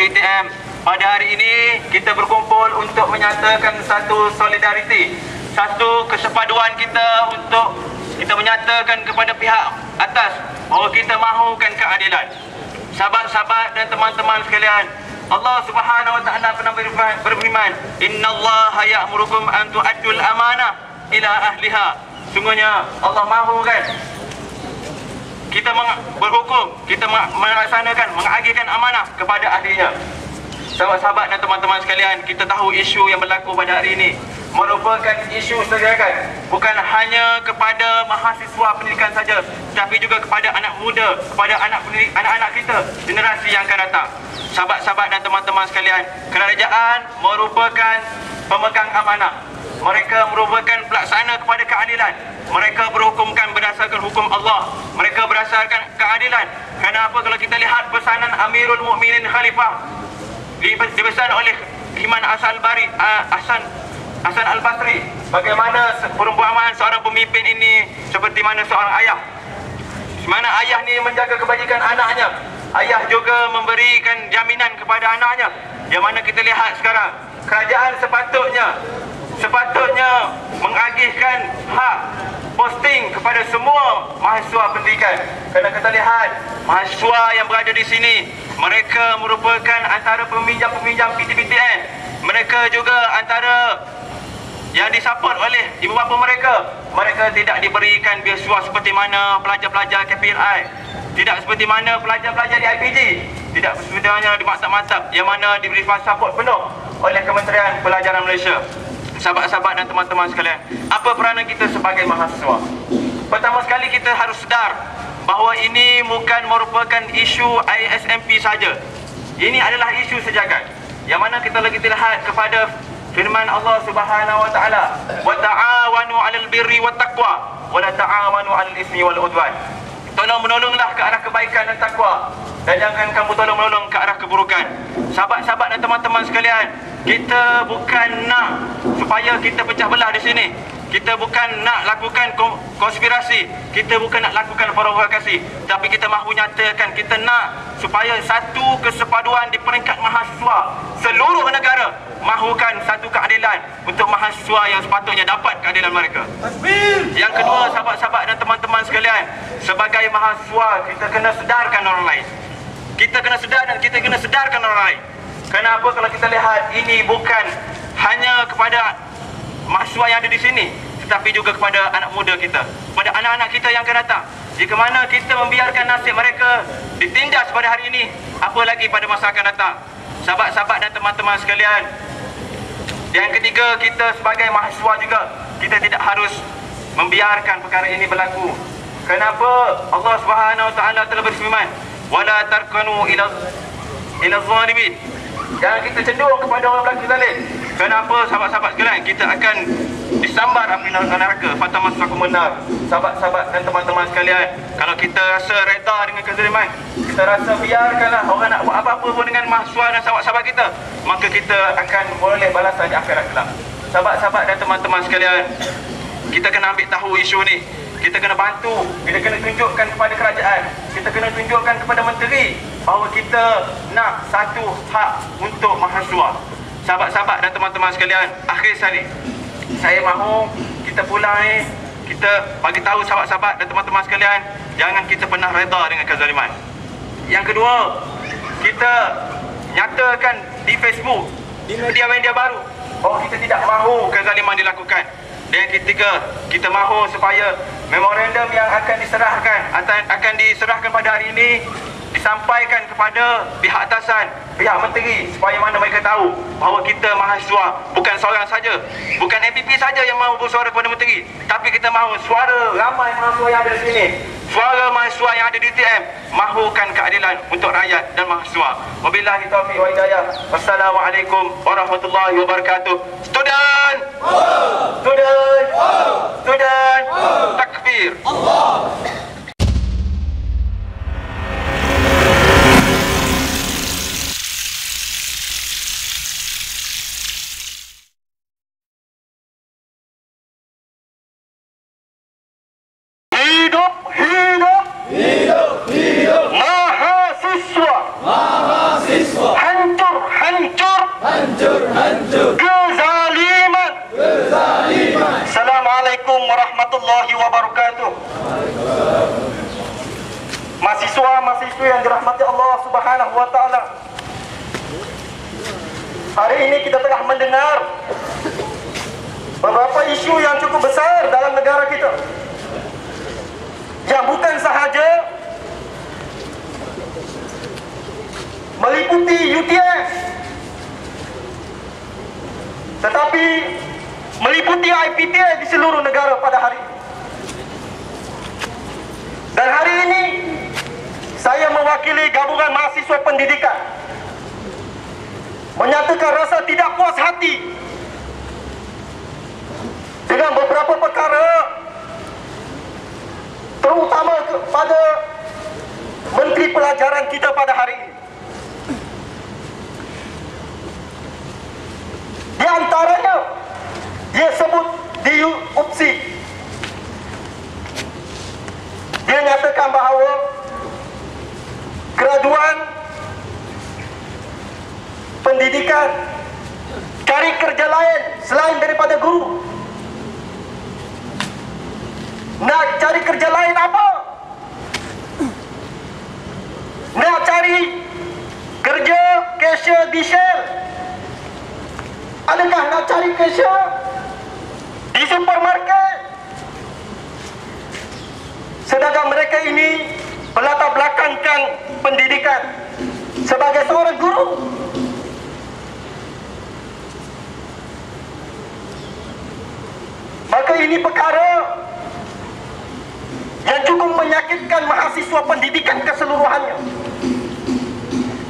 PTM. Pada hari ini kita berkumpul untuk menyatakan satu solidariti, satu kesepaduan kita untuk kita menyatakan kepada pihak atas bahawa kita mahukan keadilan. Sahabat-sahabat dan teman-teman sekalian, Allah Subhanahu wa taala pernah berfirman, "Innallaha ya'murukum an tu'addul amanah ila ahliha." Sungguhnya Allah mahu kan kita berhukum, kita melaksanakan, mengagihkan amanah kepada ahlinya. Sahabat-sahabat dan teman-teman sekalian, kita tahu isu yang berlaku pada hari ini merupakan isu sejarah, bukan hanya kepada mahasiswa pendidikan saja, tapi juga kepada anak muda, kepada anak-anak kita, generasi yang akan datang. Sahabat-sahabat dan teman-teman sekalian, kerajaan merupakan pemegang amanah. Mereka merupakan pelaksana kepada keadilan. Mereka berhukumkan berdasarkan hukum Allah. Mereka berdasarkan keadilan. Kenapa? Kalau kita lihat pesanan Amirul Mukminin Khalifah dipesan oleh Imam Hasan Al-Basri, bagaimana perumpamaan seorang pemimpin ini seperti mana seorang ayah. Mana ayah ni menjaga kebajikan anaknya, ayah juga memberikan jaminan kepada anaknya. Yang mana kita lihat sekarang, kerajaan sepatutnya mengagihkan hak posting kepada semua mahasiswa pendidikan. Kerana kita lihat mahasiswa yang berada di sini, mereka merupakan antara peminjam-peminjam PTPTN. Mereka juga antara yang disupport oleh ibu bapa mereka. Mereka tidak diberikan beasiswa seperti mana pelajar-pelajar KPLI, tidak seperti mana pelajar-pelajar di IPG, tidak seperti mana di maktab-maktab yang mana diberi support penuh oleh Kementerian Pelajaran Malaysia. Sahabat-sahabat dan teman-teman sekalian, apa peranan kita sebagai mahasiswa? Pertama sekali kita harus sedar bahawa ini bukan merupakan isu ISMP saja. Ini adalah isu sejagat. Yang mana kita lihat kepada firman Allah Subhanahu wa taala, "Wa ta'awanu 'alal birri wat taqwa wa la ta'awanu 'alal ismi wal 'udwan." Tolong-menolonglah ke arah kebaikan dan takwa, dan jangan kamu tolong-menolong ke arah keburukan. Sahabat-sahabat dan teman-teman sekalian, kita bukan nak supaya kita pecah belah di sini. Kita bukan nak lakukan konspirasi, kita bukan nak lakukan provokasi, tapi kita mahu nyatakan kita nak supaya satu kesepaduan di peringkat mahasiswa seluruh negara mahukan satu keadilan untuk mahasiswa yang sepatutnya dapat keadilan mereka. Yang kedua, sahabat-sahabat dan teman-teman sekalian, sebagai mahasiswa kita kena sedarkan orang lain. Kita kena sedar dan kita kena sedarkan orang lain. Kenapa? Kalau kita lihat, ini bukan hanya kepada mahasiswa yang ada di sini, tetapi juga kepada anak muda kita, kepada anak-anak kita yang akan datang. Jika mana kita membiarkan nasib mereka ditindas pada hari ini, apa lagi pada masa akan datang? Sahabat-sahabat dan teman-teman sekalian, yang ketiga, kita sebagai mahasiswa juga, kita tidak harus membiarkan perkara ini berlaku. Kenapa? Allah Subhanahu wa taala telah berfirman, "Wala tarkanu ila zalimin." Jangan kita cenderung kepada orang belakang zalim. Kenapa? Sahabat-sahabat sekalian, kita akan disambar api neraka, fatamassakum an-nar. Sahabat-sahabat dan teman-teman sekalian, kalau kita rasa reda dengan kezaliman, kita rasa biarkanlah orang nak buat apa-apa pun dengan mahasiswa dan sahabat-sahabat kita, maka kita akan boleh balasan di akhirat kelak. Sahabat-sahabat dan teman-teman sekalian, kita kena ambil tahu isu ni. Kita kena bantu, kita kena tunjukkan kepada kerajaan, kita kena tunjukkan kepada menteri bahawa kita nak satu hak untuk mahasiswa. Sahabat-sahabat dan teman-teman sekalian, akhir sekali saya mahu kita pulang ni, kita bagi tahu sahabat-sahabat dan teman-teman sekalian, jangan kita pernah reda dengan kezaliman. Yang kedua, kita nyatakan di Facebook, di media-media baru, bahawa kita tidak mahu kezaliman dilakukan. Dan yang ketiga, kita mahu supaya memorandum yang akan diserahkan pada hari ini disampaikan kepada pihak atasan, pihak menteri, supaya mana mereka tahu bahawa kita mahasiswa bukan seorang saja, bukan MPP saja yang mahu bersuara kepada menteri, tapi kita mahu suara ramai mahasiswa yang ada di sini, suara mahasiswa yang ada di UTM mahukan keadilan untuk rakyat dan mahasiswa. Wabillahi taufiq wa hidayah. Wassalamualaikum warahmatullahi wabarakatuh. Student, student, student, takbir. Allah. Hidup, hidup, hidup, hidup. Mahasiswa, mahasiswa. Hancur warahmatullahi wabarakatuh. Mahasiswa-mahasiswi yang dirahmati Allah Subhanahu wa taala. Hari ini kita telah mendengar beberapa isu yang cukup besar dalam negara kita, yang bukan sahaja meliputi UTS, tetapi meliputi IPTA di seluruh negara pada hari ini. Dan hari ini saya mewakili gabungan mahasiswa pendidikan menyatakan rasa tidak puas hati dengan beberapa perkara, terutama kepada Menteri Pelajaran kita pada hari ini. Di antaranya, dia sebut di UPSI, dia nyatakan bahawa graduan pendidikan cari kerja lain selain daripada guru. Nak cari kerja lain apa? Nak cari kerja cashier di Shell? Adakah nak cari cashier di supermarket? Sedangkan mereka ini berlatar belakangkan pendidikan sebagai seorang guru. Maka ini perkara yang cukup menyakitkan mahasiswa pendidikan keseluruhannya.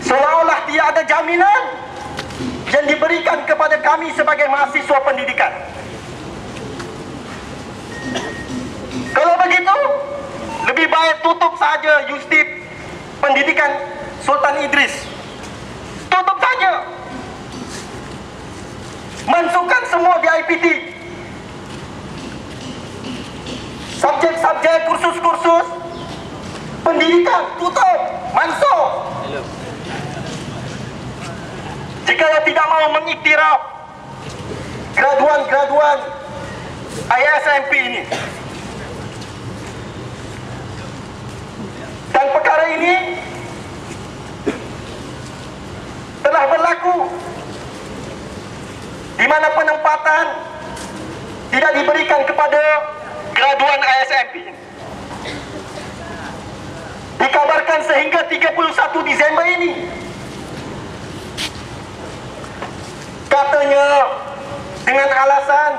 Seolah-olah tidak ada jaminan yang diberikan kepada kami sebagai mahasiswa pendidikan. Kalau begitu, lebih baik tutup saja Yustip Pendidikan Sultan Idris. Tutup saja. Masukkan semua di IPT. Subjek-subjek, kursus-kursus pendidikan tutup, masuk. Jika tidak mau mengiktiraf graduan-graduan ISMP ini. Dan perkara ini telah berlaku di mana penempatan tidak diberikan kepada graduan ISMP. Dikabarkan sehingga 31 Disember ini, katanya dengan alasan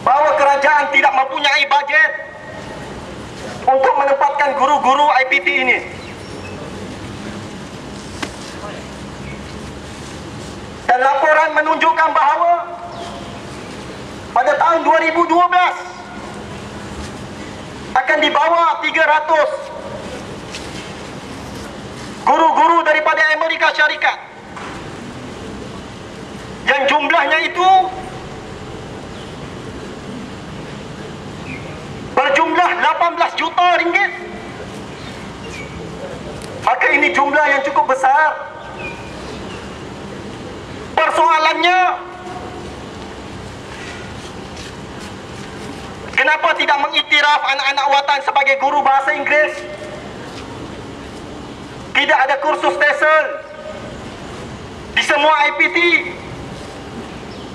bahawa kerajaan tidak mempunyai bajet untuk menempatkan guru-guru IPT ini. Dan laporan menunjukkan bahawa pada tahun 2012 akan dibawa 300 guru-guru daripada Amerika Syarikat, yang jumlahnya itu berjumlah 18 juta ringgit. Maka ini jumlah yang cukup besar. Persoalannya, kenapa tidak mengiktiraf anak-anak watan sebagai guru bahasa Inggeris? Tidak ada kursus TESOL di semua IPT.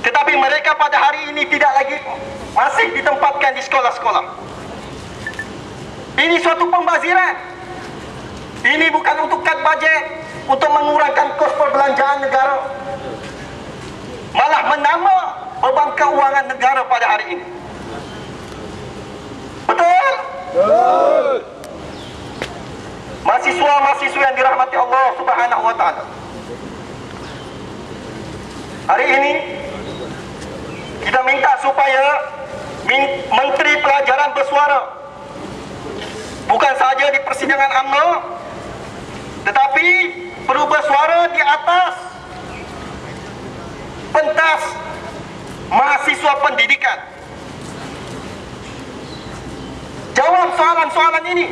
Tetapi mereka pada hari ini tidak lagi masih ditempatkan di sekolah-sekolah. Ini suatu pembaziran. Ini bukan untuk cut budget, untuk mengurangkan kos perbelanjaan negara, malah menambah beban keuangan negara pada hari ini. Betul? Betul. Mahasiswa-mahasiswa yang dirahmati Allah Subhanahu wa taala. Hari ini kita minta supaya Menteri Pelajaran bersuara, bukan saja di persidangan UMNO, tetapi perlu bersuara di atas pentas mahasiswa pendidikan. Jawab soalan-soalan ini.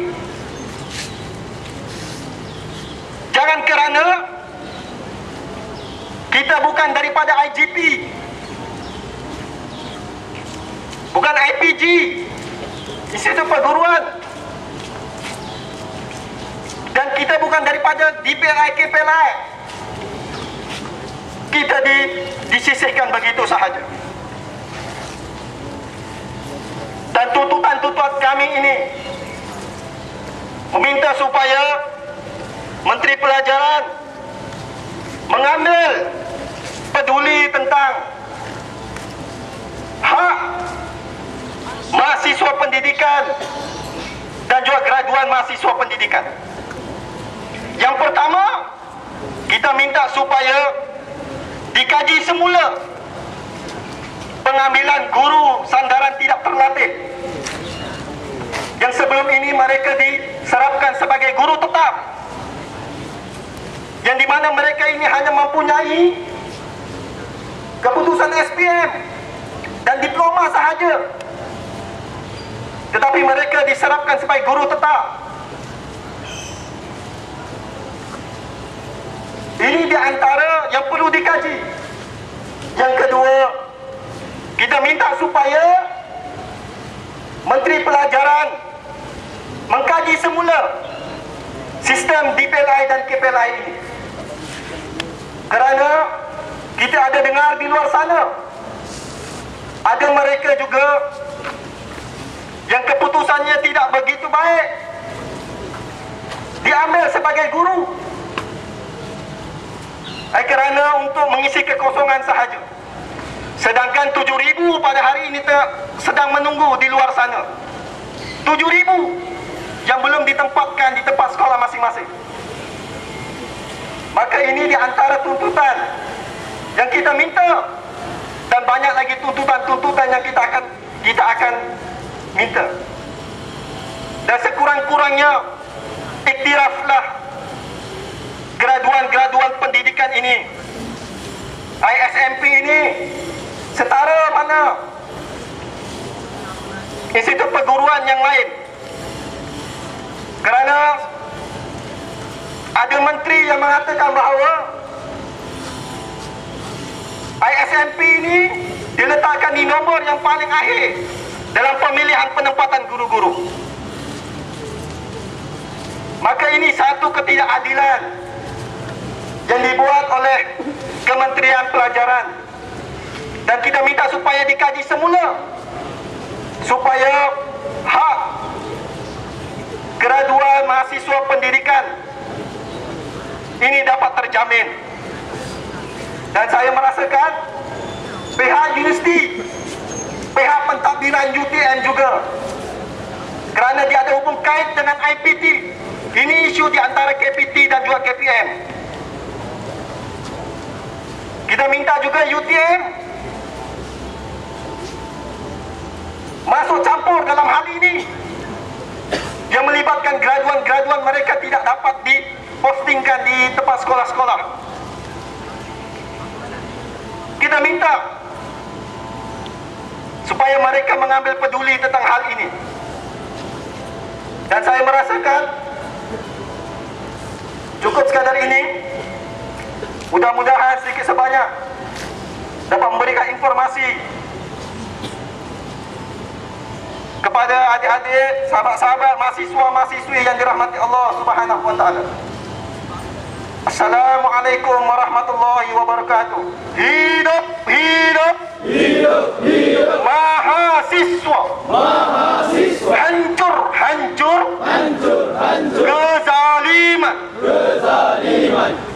Jangan kerana kita bukan daripada IGP, bukan IPG, Institut Perguruan. Dan kita bukan daripada DPLI, KPLI. Kita disisihkan begitu sahaja. Dan tuntutan-tuntutan kami ini meminta supaya Menteri Pelajaran mengambil peduli tentang hak mahasiswa pendidikan dan juga graduan mahasiswa pendidikan. Yang pertama, kita minta supaya dikaji semula pengambilan guru sandaran tidak terlatih yang sebelum ini mereka diserapkan sebagai guru tetap, yang di mana mereka ini hanya mempunyai keputusan SPM dan diploma sahaja, tetapi mereka diserapkan sebagai guru tetap. Ini di antara yang perlu dikaji. Yang kedua, kita minta supaya Menteri Pelajaran mengkaji semula sistem DPLI dan KPLI ini. Kerana kita ada dengar di luar sana, ada mereka juga yang keputusannya tidak begitu baik diambil sebagai guru, kerana untuk mengisi kekosongan sahaja. Sedangkan 7,000 pada hari ini sedang menunggu di luar sana. 7,000 yang belum ditempatkan di tempat sekolah masing-masing. Maka ini di antara tuntutan yang kita minta, dan banyak lagi tuntutan-tuntutan yang kita akan minta. Dan sekurang-kurangnya iktiraflah graduan-graduan pendidikan ini, ISMP ini setara mana institut perguruan yang lain. Kerana ada menteri yang mengatakan bahawa ISMP ini diletakkan di nombor yang paling akhir dalam pemilihan penempatan guru-guru. Maka ini satu ketidakadilan yang dibuat oleh Kementerian Pelajaran, dan kita minta supaya dikaji semula supaya hak graduan mahasiswa pendidikan ini dapat terjamin. Dan saya merasakan pihak universiti, pihak pentadbiran UTM juga, kerana dia ada hubung kait dengan IPT. Ini isu di antara KPT dan juga KPM. Kita minta juga UTM masuk campur dalam hal ini, yang melibatkan graduan-graduan mereka tidak dapat dipostingkan di tempat sekolah-sekolah. Kita minta supaya mereka mengambil peduli tentang hal ini. Dan saya merasakan cukup sekadar ini. Mudah-mudahan sedikit sebanyak dapat memberikan informasi kepada adik-adik, sahabat-sahabat, mahasiswa-mahasiswi yang dirahmati Allah Subhanahu wa taala. Assalamualaikum warahmatullahi wabarakatuh. Hidup, hidup, hidup, hidup mahasiswa. Mahasiswa. Hancur, hancur, hancur, hancur. Kezaliman, kezaliman.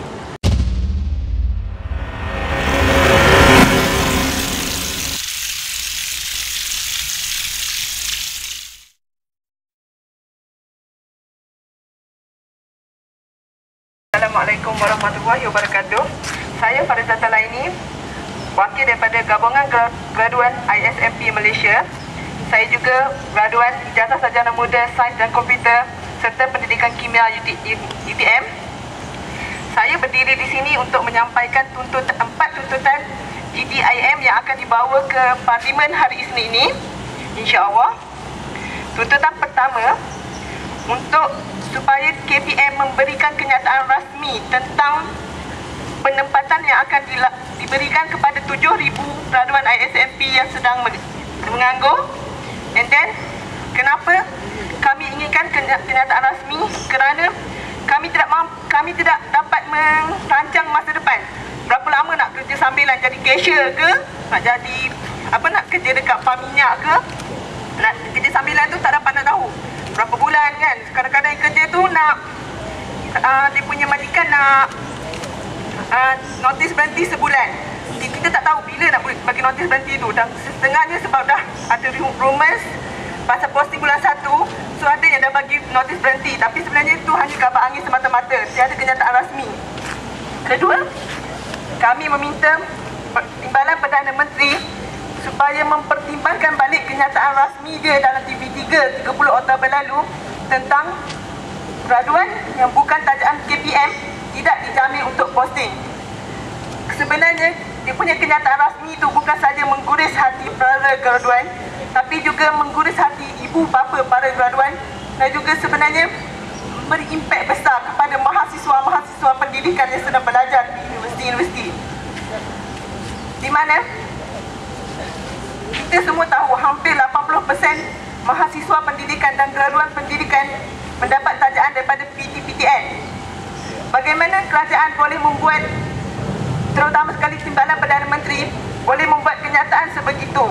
Assalamualaikum warahmatullahi wabarakatuh. Saya Farizah Talaini, wakil daripada Gabungan Graduan ISMP Malaysia. Saya juga graduan Ijazah Sarjana Muda Sains dan Komputer serta Pendidikan Kimia UTM. Saya berdiri di sini untuk menyampaikan empat tuntutan GDIM yang akan dibawa ke Parlimen hari Isnin ini, insya-Allah. Tuntutan pertama, untuk supaya KPM memberikan kenyataan rasmi tentang penempatan yang akan diberikan kepada 7,000 graduan ISMP yang sedang menganggur. And then kenapa kami inginkan kenyataan rasmi? Kerana kami tidak dapat merancang masa depan. Berapa lama nak kerja sambilan, jadi cashier ke, nak jadi nak kerja dekat pam minyak ke, nak kerja sambilan tu tak dapat nak tahu berapa bulan kan. Kadang-kadang yang kerja tu nak dia punya majikan nak notis berhenti sebulan. Kita tak tahu bila nak bagi notis berhenti tu, dan setengahnya sebab dah ada rumours pasal posting bulan 1, so ada yang dah bagi notis berhenti, tapi sebenarnya itu hanya kabar angin semata-mata, tiada kenyataan rasmi. Kedua, kami meminta Timbalan Perdana Menteri supaya mempertimbangkan balik kenyataan rasmi dia dalam TV3 30 Oktober lalu tentang graduan yang bukan tajaan KPM tidak dijamin untuk posting. Sebenarnya dia punya kenyataan rasmi itu bukan saja mengguris hati para graduan, tapi juga mengguris hati ibu bapa para graduan, dan juga sebenarnya beri impak besar kepada mahasiswa-mahasiswa pendidikan yang sedang belajar di universiti-universiti, di mana kita semua tahu hampir 80% mahasiswa pendidikan dan graduan pendidikan mendapat tajaan daripada PTPTN. Bagaimana kerajaan boleh membuat, terutama sekali Timbalan Perdana Menteri, boleh membuat kenyataan sebegitu,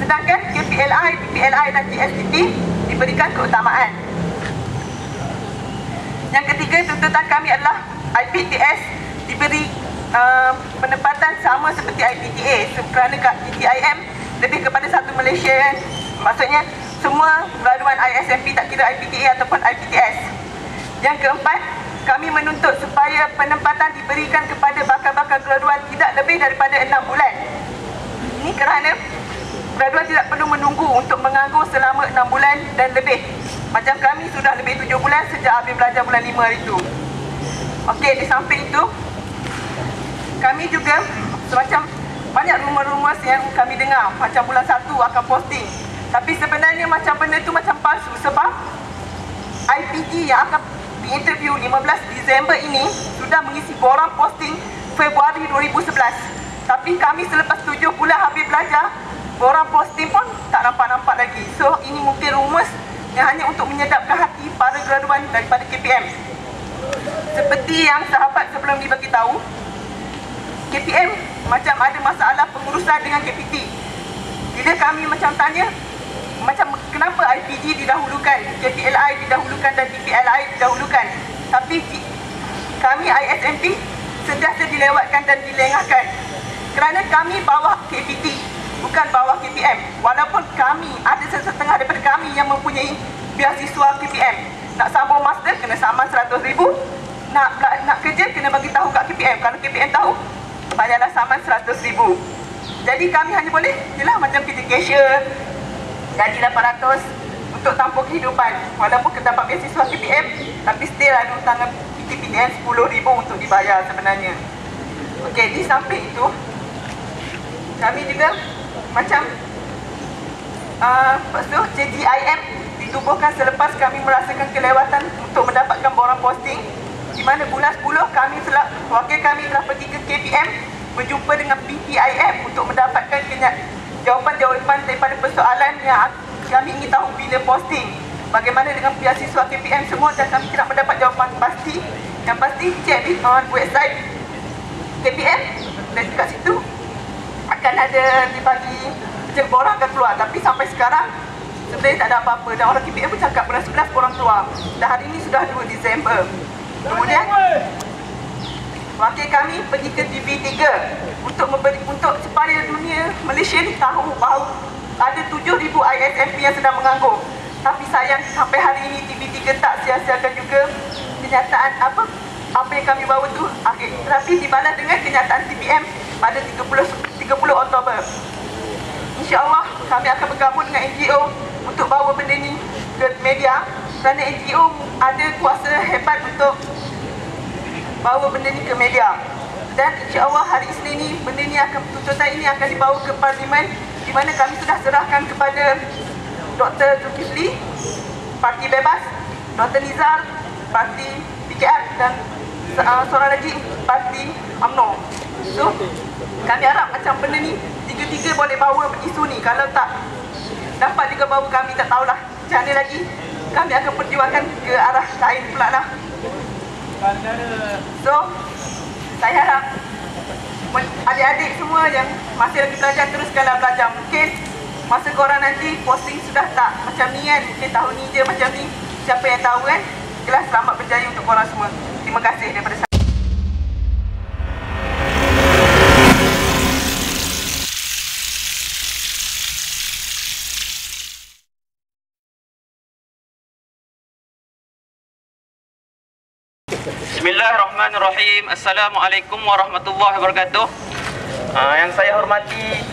sedangkan KPLI, PPLI dan GSTT diberikan keutamaan. Yang ketiga, tuntutan kami adalah IPTS diberi penempatan sama seperti IPTA, kerana TTIM lebih kepada satu Malaysia kan. Maksudnya semua graduan ISMP tak kira IPTA ataupun IPTS. Yang keempat, kami menuntut supaya penempatan diberikan kepada bakal-bakal graduan tidak lebih daripada 6 bulan. Ini kerana graduan tidak perlu menunggu untuk menganggur selama 6 bulan dan lebih. Macam kami sudah lebih 7 bulan sejak habis belajar bulan 5 hari itu. Okey, di samping itu, kami juga semacam banyak rumor-rumor yang kami dengar, macam bulan 1 akan posting. Tapi sebenarnya macam benda itu macam palsu, sebab IPG yang akan diinterview 15 Disember ini sudah mengisi borang posting Februari 2011. Tapi kami selepas 7 bulan habis belajar, borang posting pun tak nampak-nampak lagi. So ini mungkin rumus yang hanya untuk menyedapkan hati para graduan daripada KPM. Seperti yang sahabat sebelum ni bagi tahu, KPM macam ada masalah pengurusan dengan KPT. Bila kami macam tanya, macam kenapa IPG didahulukan, KPLI didahulukan dan TPLI didahulukan, tapi kami ISMP sentiasa dilewatkan dan dilengahkan kerana kami bawah KPT, bukan bawah KPM. Walaupun kami ada setengah daripada kami yang mempunyai beasiswa KPM. Nak sambung master kena saman 100,000, nak kerja kena bagi tahu kat KPM. Kalau KPM tahu, bayarlah saman 100,000. Jadi kami hanya boleh jelah macam kerja cashier, gaji 800 untuk tampung kehidupan. Walaupun kita dapat beasiswa KPM, tapi still ada hutang PTPTN 10,000 untuk dibayar sebenarnya. Okey, di samping itu, kami juga macam JGIM ditubuhkan selepas kami merasakan kelewatan untuk mendapatkan borang posting, di mana bulan 10 wakil kami telah pergi ke KPM berjumpa dengan PTIM untuk mendapatkan jawapan-jawapan daripada persoalan yang kami ingin tahu bila posting. Bagaimana dengan beasiswa KPM semua, dan kami tidak mendapat jawapan pasti. Yang pasti cek di website KPM dan dekat situ akan ada dibagi borang akan keluar, tapi sampai sekarang sebenarnya tak ada apa-apa. Dan orang KPM pun cakap bulan 11 borang keluar, dan hari ini sudah 2 Disember. Kemudian wakil kami pergi ke TV3 untuk supaya dunia Malaysia ni tahu bahawa ada 7,000 ISMP yang sedang menganggur. Tapi sayang sampai hari ini TV3 tak sia-siakan juga kenyataan apa yang kami bawa tu. Tapi dibalas dengan kenyataan TPM pada 30 Oktober. InsyaAllah kami akan bergabung dengan NGO untuk bawa benda ni ke media, kerana NGO ada kuasa hebat untuk bawa benda ni ke media. Dan insyaAllah hari Isnin ni benda ni tuntutan ini akan dibawa ke Parlimen, di mana kami sudah serahkan kepada Dr. Zulkifli, Parti Bebas, Dr. Nizar, Parti PKF, dan seorang lagi Parti UMNO. So kami harap macam benda ni tiga-tiga boleh bawa isu ni. Kalau tak dapat juga bawa, kami tak tahulah macam mana lagi. Kami akan perjuangkan ke arah lain pula lah. So, saya harap adik-adik semua yang masih lagi belajar, teruskanlah belajar. Mungkin masa korang nanti posting sudah tak macam ni kan. Mungkin tahun ni je macam ni. Siapa yang tahu kan. Kelas selamat berjaya untuk korang semua. Terima kasih daripada saya. Bismillahirrahmanirrahim. Assalamualaikum warahmatullahi wabarakatuh. Yang saya hormati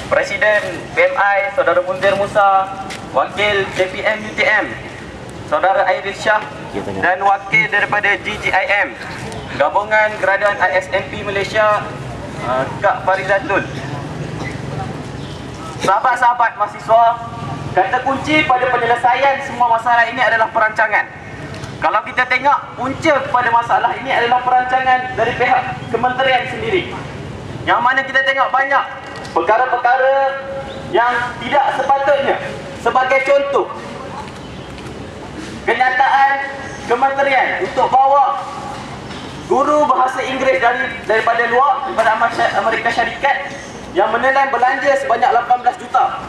Presiden BMI Saudara Munzir Musa, Wakil JPM UTM Saudara Airis Shah, dan Wakil daripada GGIM Gabungan Graduan ISMP Malaysia, Kak Farizatul. Sahabat-sahabat mahasiswa, kata kunci pada penyelesaian semua masalah ini adalah perancangan. Kalau kita tengok, punca pada masalah ini adalah perancangan dari pihak kementerian sendiri. Yang mana kita tengok banyak perkara-perkara yang tidak sepatutnya. Sebagai contoh, kenyataan kementerian untuk bawa guru bahasa Inggeris daripada luar, daripada Amerika Syarikat, yang menelan belanja sebanyak 18 juta.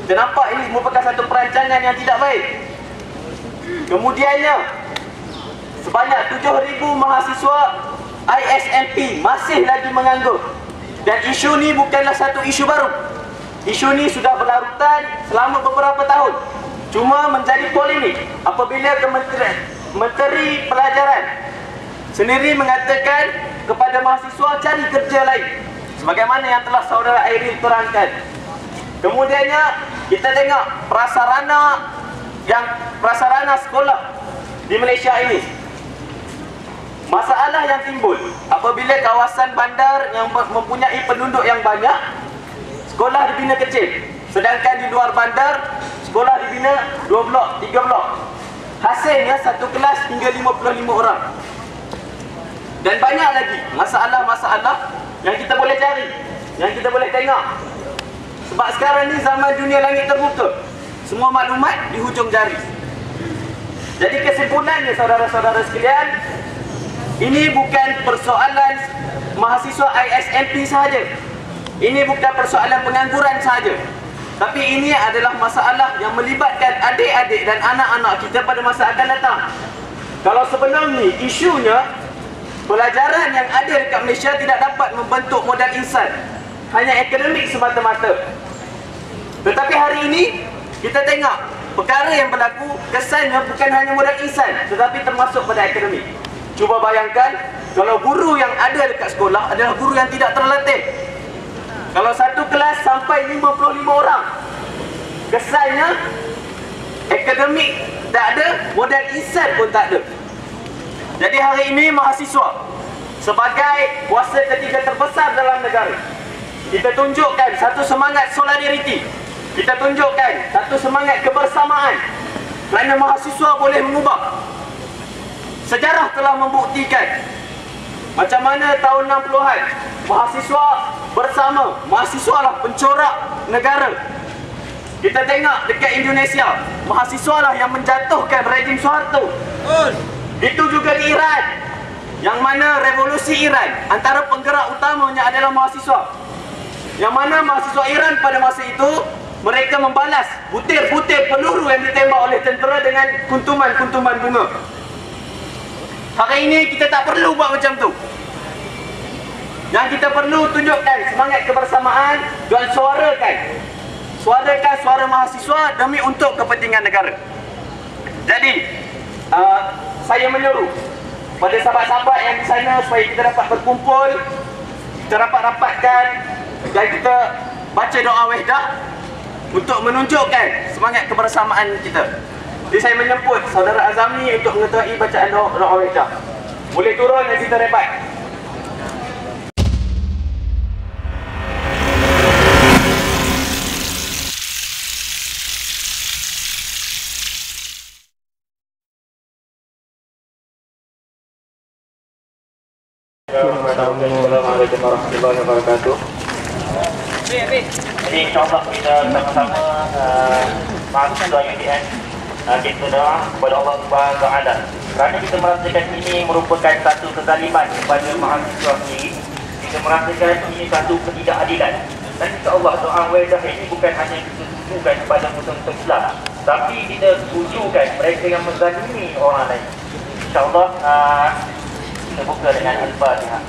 Kita nampak ini merupakan satu perancangan yang tidak baik. Kemudiannya, sebanyak 7,000 mahasiswa ISMP masih lagi menganggur. Dan isu ni bukanlah satu isu baru. Isu ni sudah berlarutan selama beberapa tahun. Cuma menjadi polemik apabila Menteri Pelajaran sendiri mengatakan kepada mahasiswa cari kerja lain, sebagaimana yang telah saudara Airil terangkan. Kemudiannya, kita tengok prasarana sekolah di Malaysia ini. Masalah yang timbul apabila kawasan bandar yang mempunyai penduduk yang banyak, sekolah dibina kecil. Sedangkan di luar bandar, sekolah dibina 2 blok, 3 blok. Hasilnya satu kelas hingga 55 orang. Dan banyak lagi masalah-masalah yang kita boleh cari, yang kita boleh tengok. Sebab sekarang ni zaman dunia langit terbuka. Semua maklumat di hujung jari. Jadi kesimpulannya, saudara-saudara sekalian, ini bukan persoalan mahasiswa ISMP sahaja. Ini bukan persoalan pengangguran sahaja. Tapi ini adalah masalah yang melibatkan adik-adik dan anak-anak kita pada masa akan datang. Kalau sebelum ni isunya pelajaran yang ada dekat Malaysia tidak dapat membentuk modal insan, hanya akademik semata-mata. Tetapi hari ini kita tengok perkara yang berlaku, kesannya bukan hanya modal insan tetapi termasuk pada akademik. Cuba bayangkan kalau guru yang ada dekat sekolah adalah guru yang tidak terlatih. Kalau satu kelas sampai 55 orang, kesannya akademik tak ada, modal insan pun tak ada. Jadi hari ini mahasiswa sebagai kuasa ketiga terbesar dalam negara, kita tunjukkan satu semangat solidariti. Kita tunjukkan satu semangat kebersamaan, kerana mahasiswa boleh mengubah. Sejarah telah membuktikan macam mana tahun 60-an mahasiswa bersama, mahasiswa lah pencorak negara. Kita tengok dekat Indonesia, mahasiswa lah yang menjatuhkan rejim Soeharto. Itu juga di Iran, yang mana revolusi Iran antara penggerak utamanya adalah mahasiswa. Yang mana mahasiswa Iran pada masa itu mereka membalas butir-butir peluru yang ditembak oleh tentera dengan kuntuman-kuntuman bunga. Hari ini kita tak perlu buat macam tu. Yang kita perlu tunjukkan semangat kebersamaan dan suarakan suara mahasiswa demi untuk kepentingan negara. Jadi saya menyuruh pada sahabat-sahabat yang di sana supaya kita dapat berkumpul, kita dapat rapatkan dan kita baca doa wahdah untuk menunjukkan semangat kebersamaan kita. Jadi saya menjemput saudara Azami untuk mengetahui bacaan doa wahdah. Boleh turun dan kita rebat. Assalamualaikum warahmatullahi wabarakatuh. Jadi insyaAllah kita sama-sama mahasiswa UTN kita doa kepada Allah Subhanahu Wa Taala. Kerana kita merasakan ini merupakan satu kezaliman kepada mahasiswa sendiri. Kita merasakan ini satu ketidakadilan. Dan insyaAllah doa wadah ini bukan hanya kita tujukan kepada musuh-musuh Islam, tapi kita tujukan mereka yang menzalimi orang lain. InsyaAllah kita buka dengan Al-Fatihah.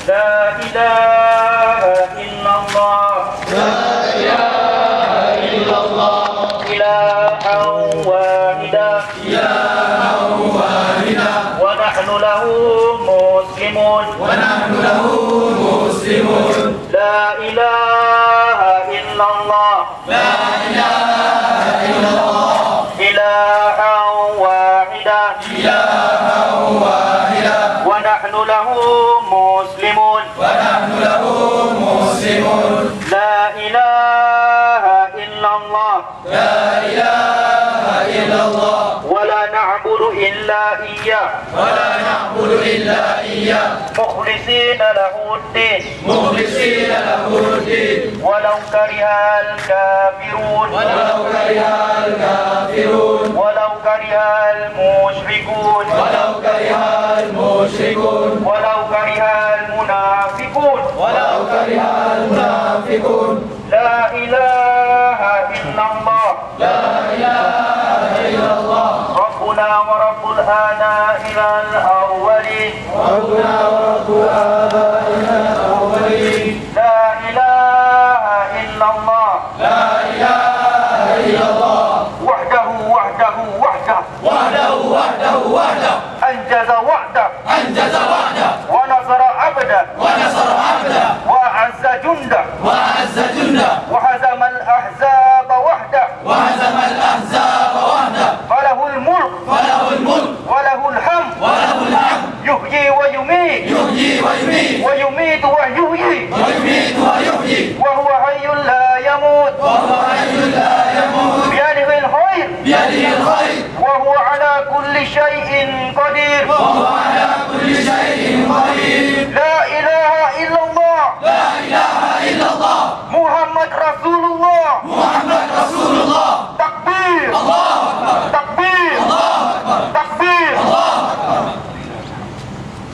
La ilaha illallah, la ilaha illallah, ilahan wahidah, ilahan wahidah, wa nahnu lahu muslimun, wa nahnu lahu muslimun. La ilaha illallah, la ilaha illallah, ilahan wahidah, ilahan wahidah, wa nahnu lahu muslimun, wa nahnu lahu muslimun. La ilaha illallah, la ilaha illallah, wa la na'budu illa iyyah, wa la na'budu illa iyyah, mukhlisina lahu-d-din, mukhlisina lahu-d-din, walau karihal kafirun, walau karihal kafirun, walau karihal musyrikun, walau karihal musyrikun, walau karihal munafiqun, walau karihal munafiqun. La ilaha illallah, la ilaha illallah, Rabbuna wa Rabbul ana'il al-awwalin, Rabbuna wa Rabbul ana'il al-awwalin. La ilaha illallah, la ilaha illallah, wahdahu wahdahu wahdah, wahdahu wahdahu wahdah, anjaza wa'dah, anjaza wa'dah, wa nasara abda, wa nasara abda, wa azza junda, wa azza junda, wa hazama al-ahzab wahdah, wa hazama al-ahzab wahdah. Falahul mulk, falahul mulk, walahul hamd, walahul hamd, yuhyi wa yumiit, yuhyi wa yumiit, wa yumiitu wa yuhyi, wa yumiitu wa yuhyi, wa huwa hayyun la yamut, wa huwa hayyun la yamut, biyadihi al-khair, biyadihi al-khair, wa huwa ala kulli shay'in qadir, wa huwa ala kulli shay'in qadir. La ilaha illallah, la ilaha illallah, Muhammad Rasulullah, Muhammad Rasulullah. Takbir, Allahu Akbar, takbir, Allahu Akbar, takbir, Allahu Akbar.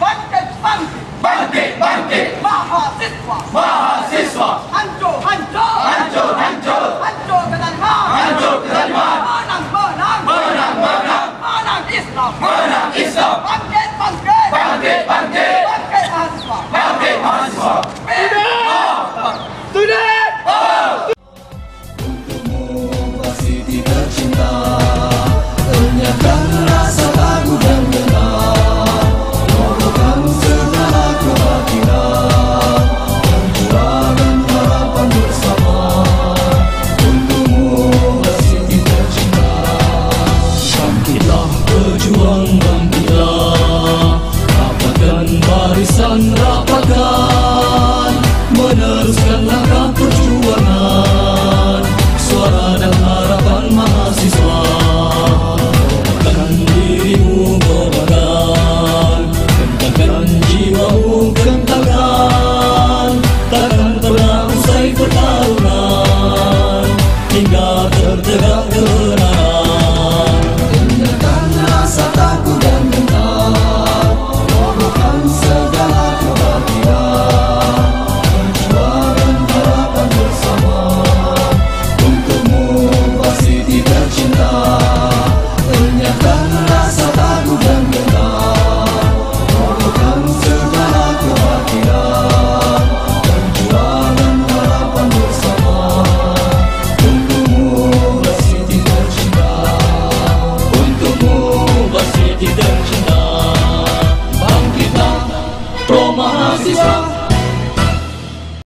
Bangkit, bangkit, bangkit, bangkit, mahasiswa, mahasiswa, hancur, hancur, hancur, hancur, hancur kezaliman, hancur kezaliman, menang, menang, menang, menang, menang Islam, menang Islam. Bangkit, bangkit, bangkit, bangkit, bangkit mahasiswa, bangkit mahasiswa. Student, student. Untukmu masih tidak cinta.